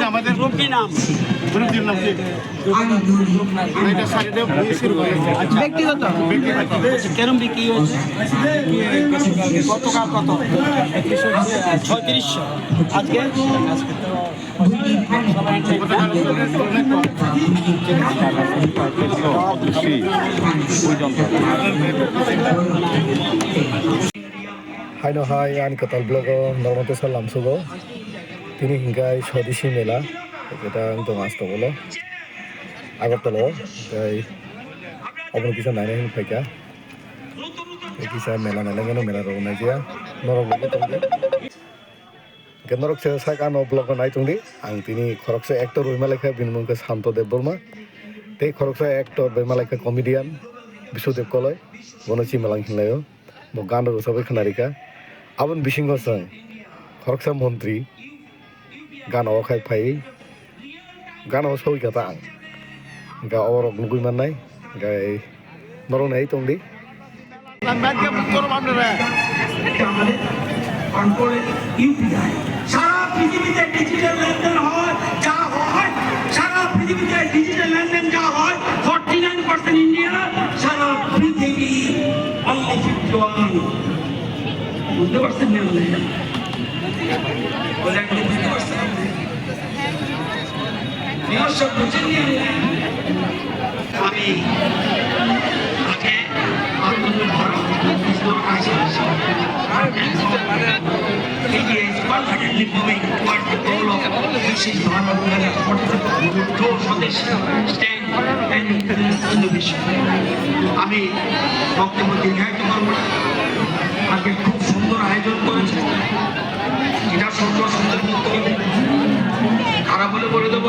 আমাদের ব্যক্তিগত কেরম বিক্রি হয়েছে গতকাল কত 3600 আজকে Haino hai ani katal blogo normote salam sugo tini hinggai sodishi mela eta untuk mas to bolo agartalo gai obon kisa naine hin phaika kisa mela nale gono mela ro na jia norok bolo tongde genorok se saka no blogo nai tongdi ang tini khorok se actor ruimalekha binmungke santo dev burma te khorok se actor ruimalekha comedian bisudev koloi bonochi melang hinlayo bo gano ro sabai khnarika abon bisingo sang khoroksa mantri gano khai phai gano soi ka tang ga orok nugui manai ga norong nai tongdi ব্যাংকে বুক করব আপনারা অনকোলে UPI সারা পৃথিবীতে digital লেনদেন হয় যা হয় সারা পৃথিবীতে digital লেনদেন যা হয় 49% ইন্ডিয়া সারা পৃথিবী only 51 বুঝতে পারছেন না ওরা কি বুঝতে পারছেন নিয়ম সব বুঝে নিয়ে আমি আগে আত্মনির্ভর He is confidently moving towards the goal of using to stand and innovation. আমি বক্তব্য দীর্ঘায়িত করব না আজকে খুব সুন্দর আয়োজন করেছে এটা সুন্দর সুন্দর বক্তব্য খারাপ হলে বলে দেবো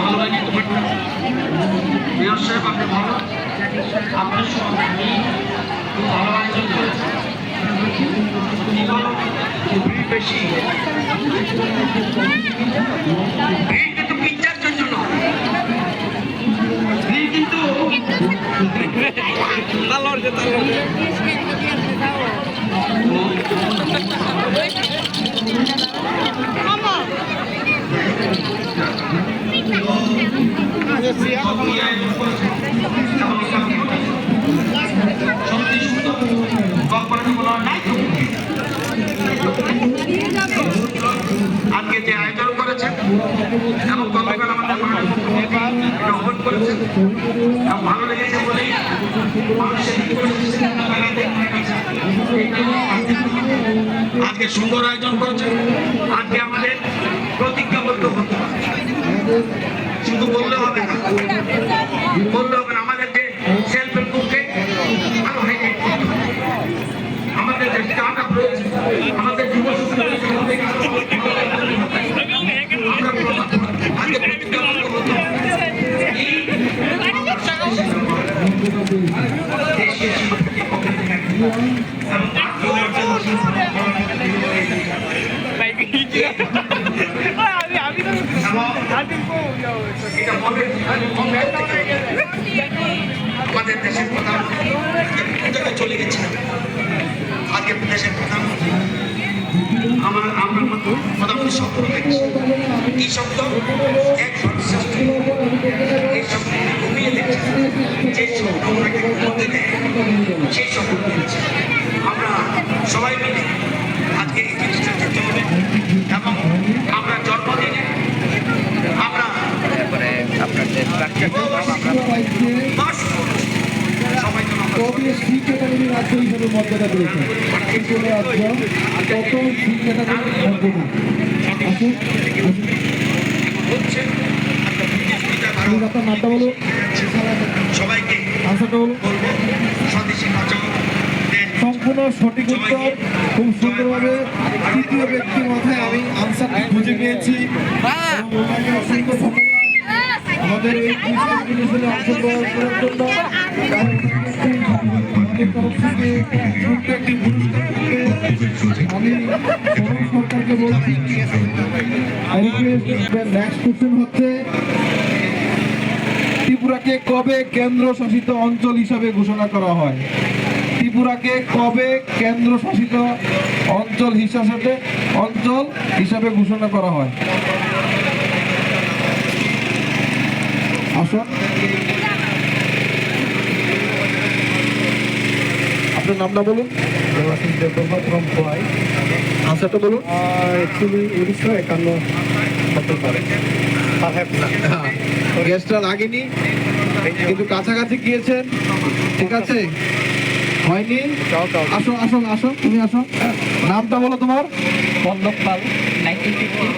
ভালো লাগে তোমারটা মেয়র সাহেব আপনি ভালো আপনার সঙ্গে খুব ভালো আয়োজন করেছে বেশি কিন্তু পিকচার জন্য কিন্তু আজকে যে আয়োজন করেছেন এবং গতকাল আমাদের গ্রহণ করেছেন এবং ভালো লেগেছে বলেই আজকে সুন্দর আয়োজন করেছেন আজকে আমাদের প্রতিজ্ঞাবদ্ধ হতে হবে শুধু বললে হবে না আমাদের যে সেলফ হেল্প গ্রুপকে আরো হাইলাইট করতে হবে আমাদের যে স্টার্টআপ রয়েছে আমাদের যুব আমাদের দেশের প্রধানমন্ত্রী চলে গেছে আজকে দেশের প্রধানমন্ত্রী আমরা প্রধানমন্ত্রী শব্দ দেখছি এই শব্দ এক এই শব্দ ঘুমিয়ে দেখছে যে শব্দ ওনাকে করতে দেয় সেই শব্দ দিচ্ছে আমরা সবাই মিলে আজকে এই জিনিসটা করতে হবে এবং আমরা জন্মদিনে আমরা আপনার যে সি ক্যাটাগরি রাজ্য হিসেবে মর্যাদা পেয়েছে কত সি ক্যাটাগরি আপনার নামটা বলো সবাইকে আনসারটা বলো সম্পূর্ণ সঠিক উত্তর খুব সুন্দরভাবে তৃতীয় ব্যক্তির মাথায় আমি আনসারটি খুঁজে পেয়েছি আমাদের এই অংশগ্রহণ করার জন্য একটি পুরস্কার আমি সরকারকে বলছি নেক্সট কোশ্চেন হচ্ছে ত্রিপুরাকে কবে কেন্দ্রশাসিত অঞ্চল হিসাবে ঘোষণা করা হয়? ত্রিপুরাকে কবে কেন্দ্রশাসিত অঞ্চল হিসাবে ঘোষণা করা হয়? আসুন, আপনার নামটা বলুন। দেবাশিস দেববর্মা ফ্রম খোয়াই। আনসারটা বলুন। অ্যাকচুয়ালি 1951 হতে পারে। গ্যাসটা লাগেনি, কিন্তু কাছাকাছি গিয়েছেন। ঠিক আছে, হয়নি। আসো আসো আসো, তুমি আসো। নামটা বলো তোমার। পল্লব পাল 1950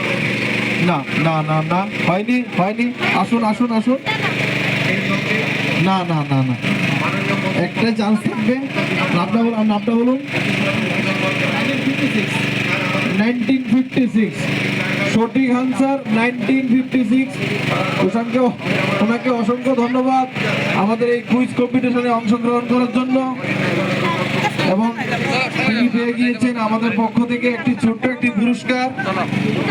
না না না না, হয়নি হয়নি। আসুন আসুন আসুন। না না না না, একটা চান্স থাকবে। নামটা বলুন, নামটা বলুন। 1956 সঠিক আনসার 1956। ওনাকে অসংখ্য ধন্যবাদ আমাদের এই কুইজ কম্পিটিশনে অংশগ্রহণ করার জন্য, এবং তিনি পেয়ে গিয়েছেন আমাদের পক্ষ থেকে একটি ছোট্ট একটি পুরস্কার।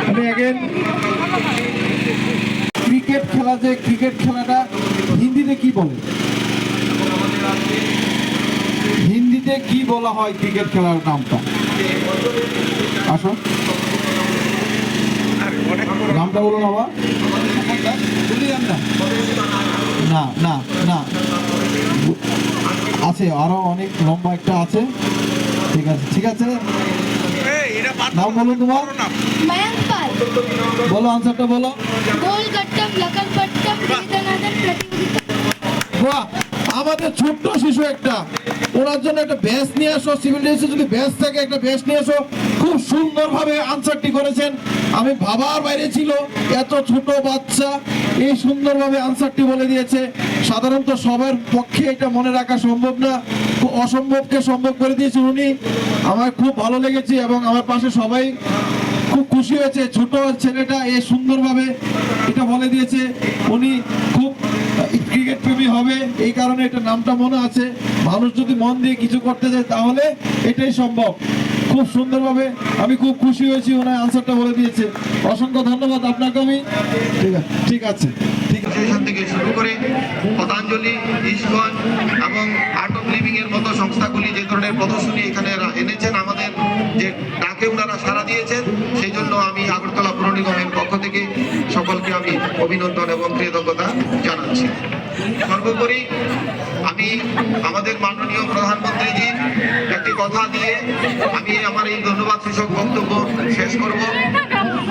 আমি অ্যাগেন ক্রিকেট খেলাটা হিন্দিতে কি বলে? হিন্দিতে কি বলা হয় ক্রিকেট খেলার নামটা? আসো, নামটা বলুন আবার। না না না, আছে আরো অনেক লম্বা একটা আছে। ঠিক আছে ঠিক আছে, নাম বলুন তোমার। मयंक पाल বলো, আনসারটা বলো। गोलगट्टम लकनपट्टम वेदनादन प्रतियोगिता। বাহ, আমাদের ছোট্ট শিশু একটা, ওনার জন্য একটা ব্যাস নিয়ে আসো। সিভিল ডিফেন্সে যদি ব্যাস থাকে একটা ব্যাস নিয়ে আসো। খুব সুন্দরভাবে আনসারটি করেছেন, আমি ভাবার বাইরে ছিল এত ছোট বাচ্চা এই সুন্দরভাবে আনসারটি বলে দিয়েছে। সাধারণত সবার পক্ষে এটা মনে রাখা সম্ভব না, অসম্ভবকে সম্ভব করে দিয়েছেন উনি। আমার খুব ভালো লেগেছে এবং আমার পাশে সবাই খুব খুশি হয়েছে। ছোট ছেলেটা এই সুন্দরভাবে এটা বলে দিয়েছে। উনি খুব ক্রিকেট প্রেমী হবে, এই কারণে এটা নামটা মনে আছে। মানুষ যদি মন দিয়ে কিছু করতে যায় তাহলে এটাই সম্ভব। খুব সুন্দরভাবে আমি খুব খুশি হয়েছি, ওনার আনসারটা বলে দিয়েছে। অসংখ্য ধন্যবাদ আপনাকে। আমি ঠিক আছে ঠিক আছে। অ্যাসোসিয়েশন থেকে শুরু করে পতঞ্জলি, ইস্কন এবং আর্ট অফ লিভিং এর মতো সংস্থাগুলি যে ধরনের প্রদর্শনী এখানে এনেছেন, আমাদের যে ডাকে ওনারা সাড়া দিয়েছেন, সেই জন্য আমি আগরতলা পৌর নিগমের পক্ষ থেকে সকলকে আমি অভিনন্দন এবং কৃতজ্ঞতা জানাচ্ছি। সর্বোপরি আমি আমাদের মাননীয় প্রধানমন্ত্রীজি একটি কথা দিয়ে আমি আমার এই ধন্যবাদ সূচক বক্তব্য শেষ করব।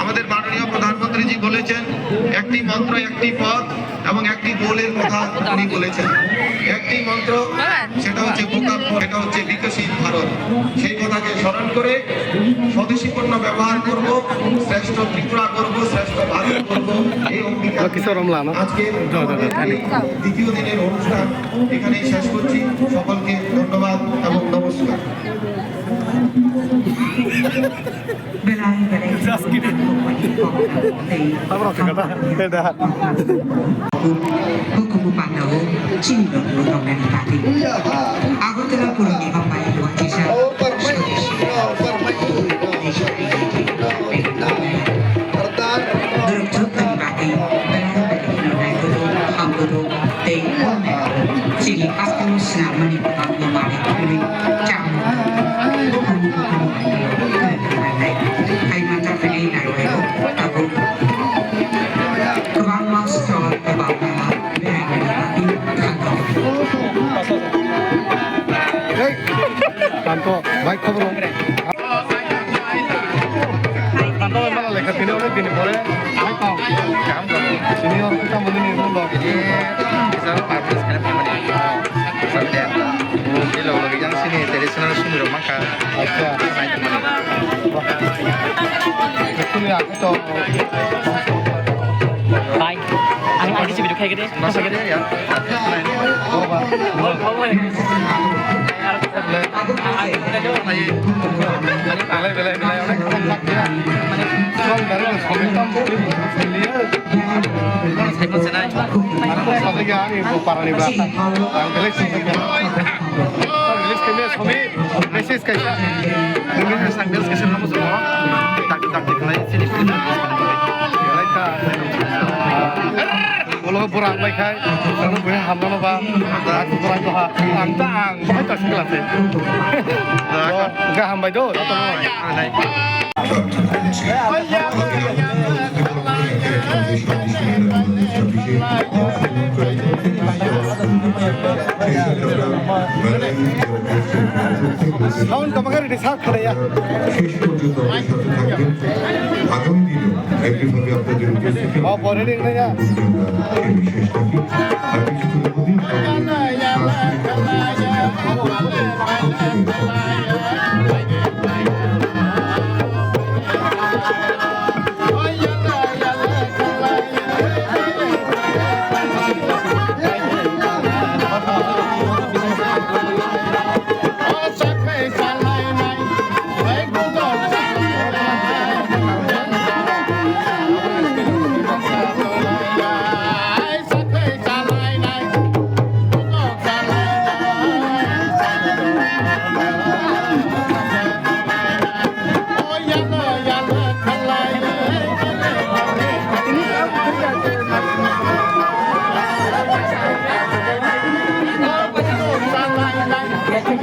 আমাদের মাননীয় প্রধানমন্ত্রীজি বলেছেন একটি মন্ত্র একটি পথ এবং একটি গোলের কথা উনি বলেছেন। একটি মন্ত্র, সেটা হচ্ছে সেটা হচ্ছে বিকশিত ভারত। সেই কথাকে স্মরণ করে স্বদেশী পণ্য ব্যবহার করব, শ্রেষ্ঠ ত্রিপুরা করব, শ্রেষ্ঠ ভারত করব, এই অঙ্গীকার আজকে দ্বিতীয় দিনের অনুষ্ঠান এখানেই শেষ করছি। সকলকে ধন্যবাদ এবং নমস্কার। Hukum Pandawo, Cina Undang Bupati. Agutera Pura Nivam Bayi Wajisa, Direktur Bupati, Hamguru, Tei Pone, Cili Pasku Senamani Panggung Mari Kuli, Jam, Hukum Hai Mata Fili Narwego, Tabu, Kebang Mas Tol Kebang Mela, tanto baik খবর tanto malah লেখা দিনে অনেক দিন পরে আমি পাও কাম করব senior kita মনে নেই বলো bisa publish karena memang sampai ada di lo lagi yang sini tradisional sumber maka আচ্ছা naik teman তুমি আগে তো Bye. Ang si video kayak gede. masa gede ya বেলায় বেলায় বেলায় অনেক কম লাগছে মানে সব বেরো সবিতাম মিলিয়ে saya pun senang aku সাথে গিয়ে আমি পারানি বা আমি বেলায় সাথে গিয়ে রিলিজ কেমে সবই message কাইসা ini sambil kesini kamu semua tak tak tak lain sini sini বেলায় তা বলো kalau borang baik kai kalau boleh hamdan apa aku borang tu ha ang baik tak sekelas ni enggak hambai tu tahun kemarin di saat kerja আগামী দিনেও একইভাবে আপনাদের উপস্থিতি oh boleh ni ya সেই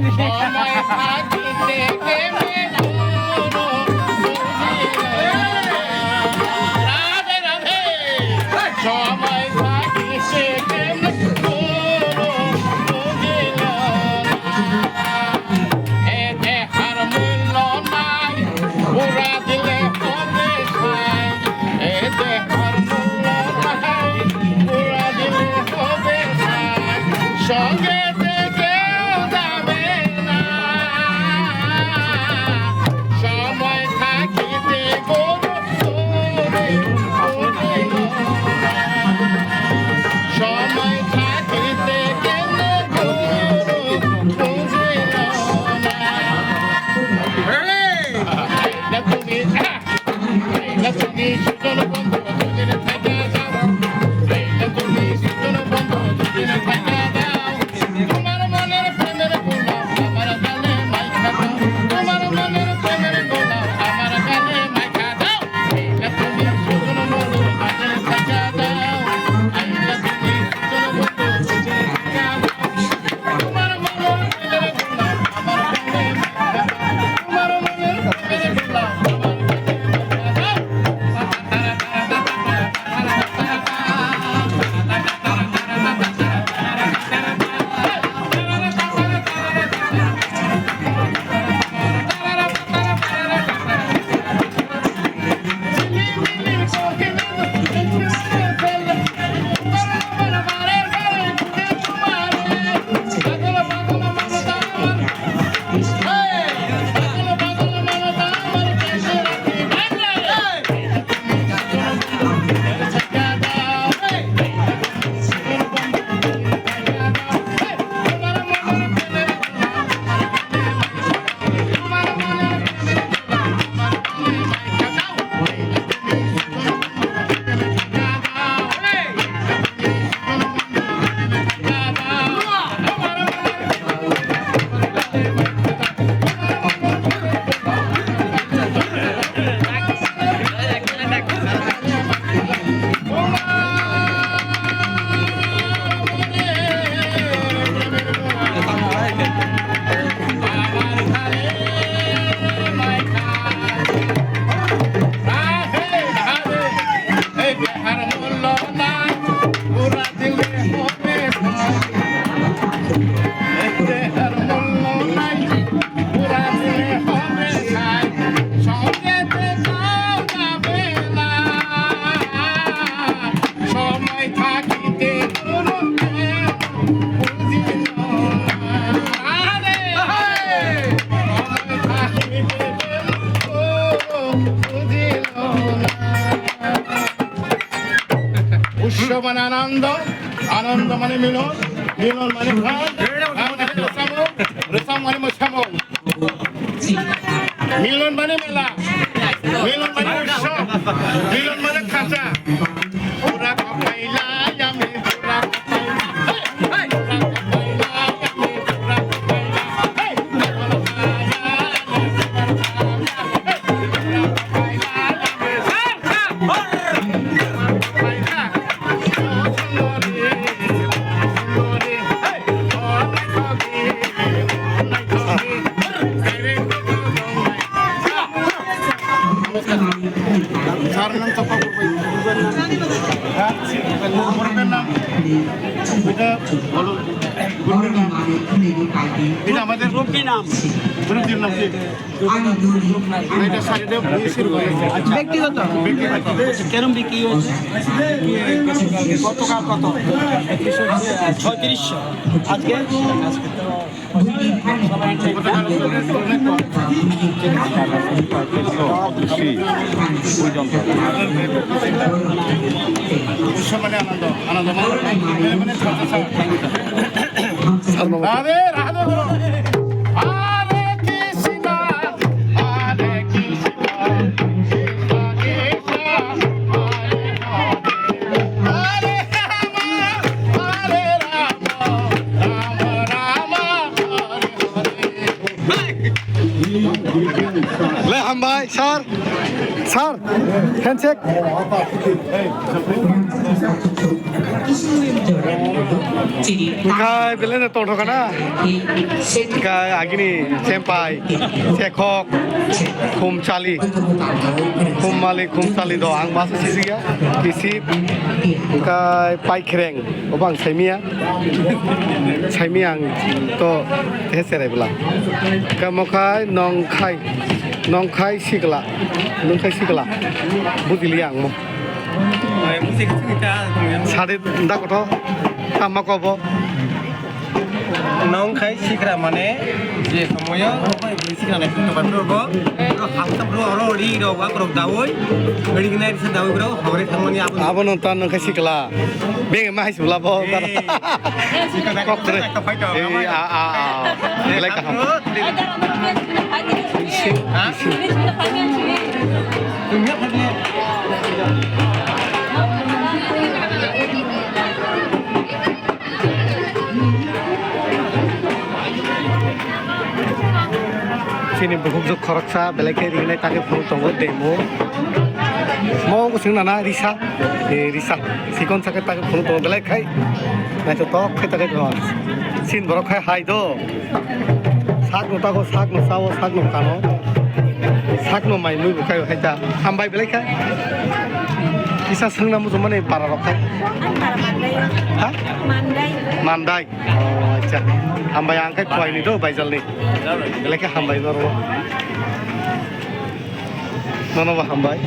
বিশেষ থাকি আর কিছুক্ষণের উৎসব মানে আনন্দ, আনন্দ মানে মিলন, মিলন মানে ভাব, ভাব মানে রসামল, রসাম মানে মোসামল। মিলন মানে মেলা, মিলন মানে উৎসব, মিলন মানে খাঁচা। পুরা কপাইলা আমি পুরা এটা আমাদের গ্রুপটির নাম, গ্রুপটির নাম কি? এটা সাইডে পুলিশের ব্যক্তিগত কেরম বিক্রি হয়েছে গতকাল কত 3600 আজকে মানে আনন্দ, আনন্দ মানে রাধে রাধে হরে কৃষ্ণ হরে কৃষ্ণ কৃষ্ণ কৃষ্ণ হরে হরে হরে রাম রাম রাম হরে হরে। লে হাম ভাই sir sir handshake Kai belen na tong thokana kai agini sempai sekhok khum chali khum chali do ang mas sisiga kisi kai pai khreng obang saimia ang to thesere bla kamokai nong khai sigla budili ang mo সাড়ে দা কত আমা কব নং খাই শিখরা মানে যে সময় শিখরা নাই তো বাবরো হামতাবরো অলরেডি রবা করব দাওই মেডিকেল এর দাওই ব্রো হরে থামনি আবো নন তান নং খাই শিখলা বেগে মা হাইসুলা ব কক্রে এই আ লাইক হাম তুমি আপনি sini bujuk koraksa belai ringai take phone tongo demo mau kusing nana risa sikon sake take phone tongo belai khai na to khai take ko sin borok khai hai do sak no tago sak no sawo sak no kano sak no mai mui bukai hai ta hambai belai khai kisa sangna mu mane para rok khai ha mandai oh acha hambai ang khai khoi ni do baijal ni belai khai hambai no ro nono ba hambai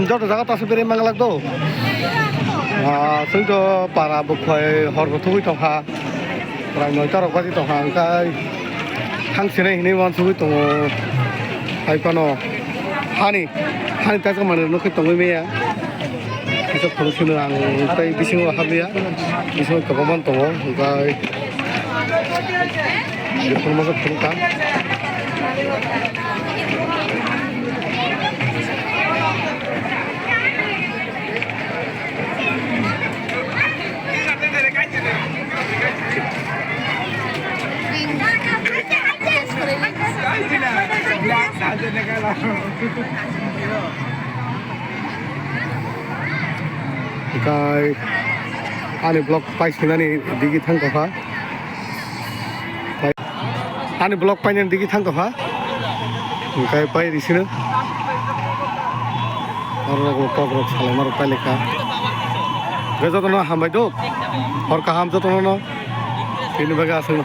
যত জায়গা আছে বেরে মাংলাক তো তো পারা বুকয় হরব থুই তখা প্রায় 9টা বাজি তখা ওংকাই হাংসিনে হিনে ওয়ান থুই তং হাইপানো হানি তাজা মানে নখে তংই মেয়া কিছু ফলসিনো আং তাই বিসিং হাবিয়া বিসিং কবমান তং ওংকাই বেফোর মাঝে ফলকা ओमफ्राय आंनि ब्लग बायसिनानै दिगि थांथ'खा आंनि ब्लग बायनानै दिगि थांथ'खा ओमफ्राय बायदिसिनो आरो क'क्राझार सालायमार पालिका गोजान हामबाय दं हरखा हामजोबनो बेनि बागै आसों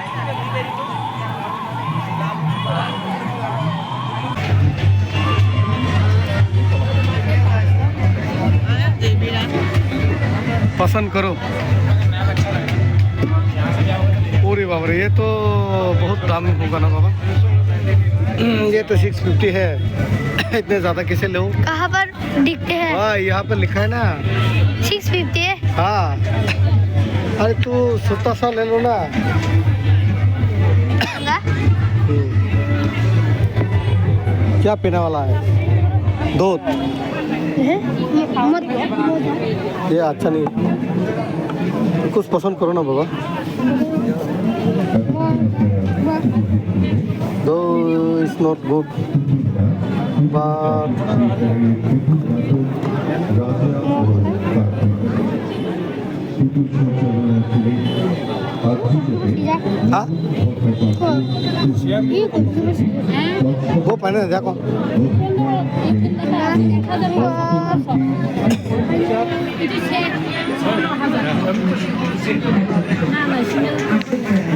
पसंद करो। अरे बाबा रे, ये तो बहुत दाम होगा ना बाबा। ये तो 650 है। इतने ज़्यादा कैसे लो? कहाँ पर दिखते हैं? हाँ, यहाँ पर लिखा है ना 650 है। हाँ, अरे तू सस्ता सा ले लो ना। क्या पीने वाला है? दूध। ये अच्छा नहीं, कुछ पसंद करो ना बाबा। दो इज नॉट गुड बट हाँ वो पहने देखो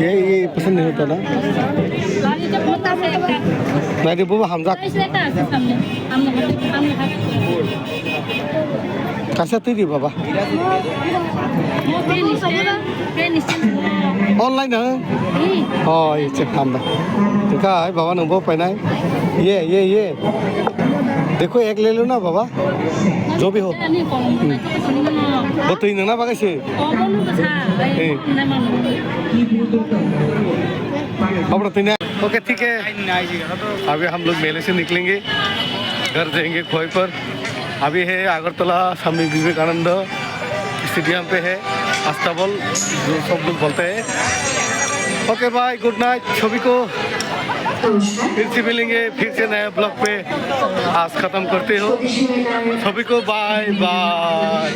ये पसंद नहीं होता ना नहीं वो हमजा कैसे तीरी बाबा ऑनलाइन है oh ये चेक हम ठीक है बाबा नंबर पहना है ये देखो एक ले लो ना बाबा जो भी हो वो तो ही ना बागा से ओके ठीक है अभी हम लोग मेले से निकलेंगे घर जाएंगे खोई पर अभी है अगरतला स्वामी विवेकानंद स्टेडियम पे है अस्ताबल जो सब लोग बोलते हैं ओके बाय गुड नाइट सभी को फिर से मिलेंगे फिर से नए ब्लॉग पे आज खत्म करते हो सभी को बाय बाय